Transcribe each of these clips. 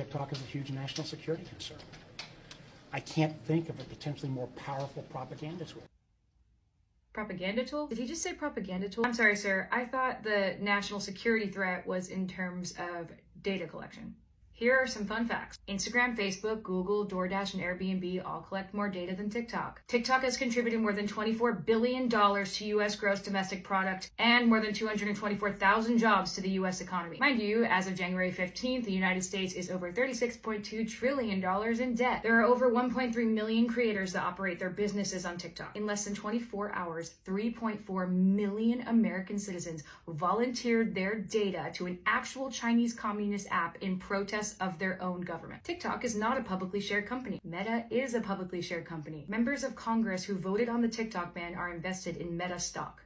TikTok is a huge national security concern. I can't think of a potentially more powerful propaganda tool. Propaganda tool? Did he just say propaganda tool? I'm sorry, sir. I thought the national security threat was in terms of data collection. Here are some fun facts. Instagram, Facebook, Google, DoorDash, and Airbnb all collect more data than TikTok. TikTok has contributed more than $24 billion to U.S. gross domestic product and more than 224,000 jobs to the U.S. economy. Mind you, as of January 15th, the United States is over $36.2 trillion in debt. There are over 1.3 million creators that operate their businesses on TikTok. In less than 24 hours, 3.4 million American citizens volunteered their data to an actual Chinese communist app in protest of their own government. TikTok is not a publicly shared company. Meta is a publicly shared company. Members of Congress who voted on the TikTok ban are invested in Meta stock.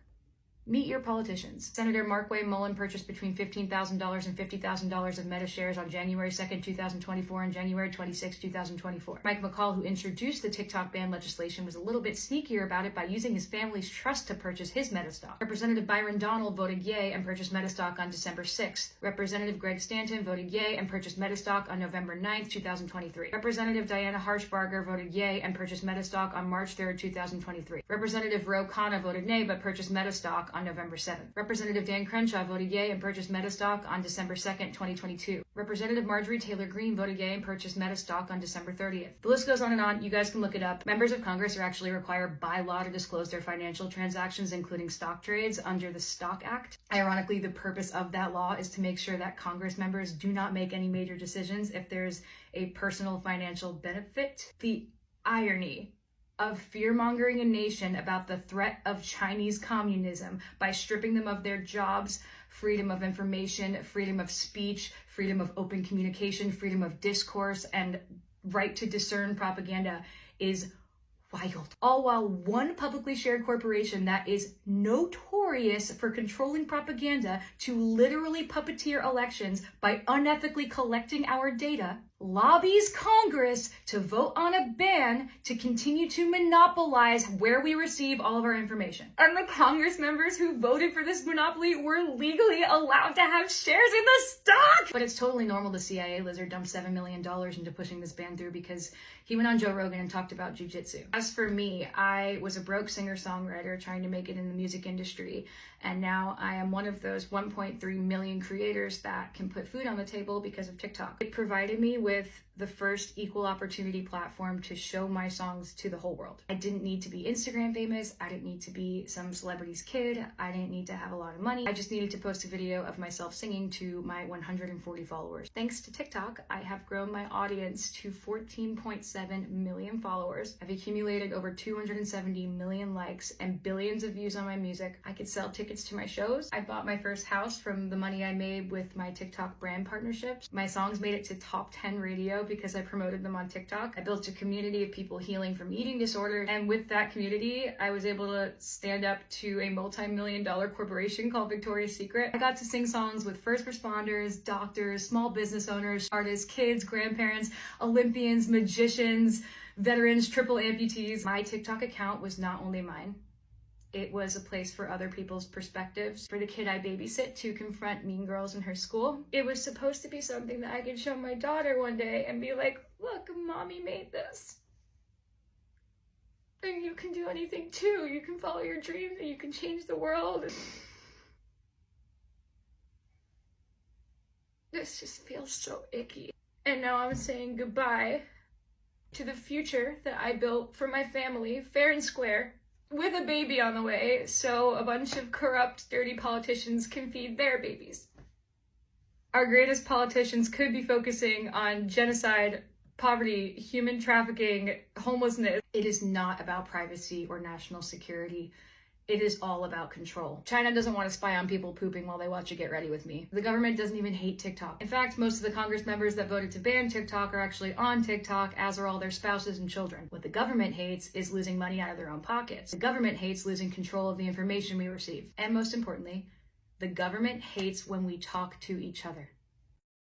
Meet your politicians. Senator Markway Mullen purchased between $15,000 and $50,000 of Meta shares on January 2nd, 2024 and January 26, 2024. Mike McCall, who introduced the TikTok ban legislation, was a little bit sneakier about it by using his family's trust to purchase his Meta stock. Representative Byron Donald voted yay and purchased Meta stock on December 6th. Representative Greg Stanton voted yay and purchased Meta stock on November 9th, 2023. Representative Diana Harshbarger voted yay and purchased Meta stock on March 3rd, 2023. Representative Ro Khanna voted nay but purchased Meta stock on November 7th. Representative Dan Crenshaw voted yay and purchased Meta stock on December 2nd, 2022. Representative Marjorie Taylor Greene voted yay and purchased Meta stock on December 30th. The list goes on and on. You guys can look it up. Members of Congress are actually required by law to disclose their financial transactions, including stock trades, under the Stock Act. Ironically, the purpose of that law is to make sure that Congress members do not make any major decisions if there's a personal financial benefit. The irony of fear-mongering a nation about the threat of Chinese communism by stripping them of their jobs, freedom of information, freedom of speech, freedom of open communication, freedom of discourse, and right to discern propaganda is wild. All while one publicly shared corporation that is notorious for controlling propaganda to literally puppeteer elections by unethically collecting our data lobbies Congress to vote on a ban to continue to monopolize where we receive all of our information. And the Congress members who voted for this monopoly were legally allowed to have shares in the stock! But it's totally normal the CIA lizard dumped $7 million into pushing this ban through because he went on Joe Rogan and talked about jujitsu. As for me, I was a broke singer-songwriter trying to make it in the music industry, and now I am one of those 1.3 million creators that can put food on the table because of TikTok. It provided me with the first equal opportunity platform to show my songs to the whole world. I didn't need to be Instagram famous. I didn't need to be some celebrity's kid. I didn't need to have a lot of money. I just needed to post a video of myself singing to my 140 followers. Thanks to TikTok, I have grown my audience to 14.7 million followers. I've accumulated over 270 million likes and billions of views on my music. I could sell tickets to my shows. I bought my first house from the money I made with my TikTok brand partnerships. My songs made it to top 10 radio because I promoted them on TikTok. I built a community of people healing from eating disorders, and with that community, I was able to stand up to a multi-million-dollar corporation called Victoria's Secret. I got to sing songs with first responders, doctors, small business owners, artists, kids, grandparents, Olympians, magicians, veterans, triple amputees. My TikTok account was not only mine. It was a place for other people's perspectives, for the kid I babysit to confront mean girls in her school. It was supposed to be something that I could show my daughter one day and be like, look, mommy made this. And you can do anything too. You can follow your dreams and you can change the world. This just feels so icky. And now I'm saying goodbye to the future that I built for my family, fair and square, with a baby on the way, so a bunch of corrupt, dirty politicians can feed their babies. Our greatest politicians could be focusing on genocide, poverty, human trafficking, homelessness. It is not about privacy or national security. It is all about control. China doesn't want to spy on people pooping while they watch a Get Ready With Me. The government doesn't even hate TikTok. In fact, most of the Congress members that voted to ban TikTok are actually on TikTok, as are all their spouses and children. What the government hates is losing money out of their own pockets. The government hates losing control of the information we receive. And most importantly, the government hates when we talk to each other.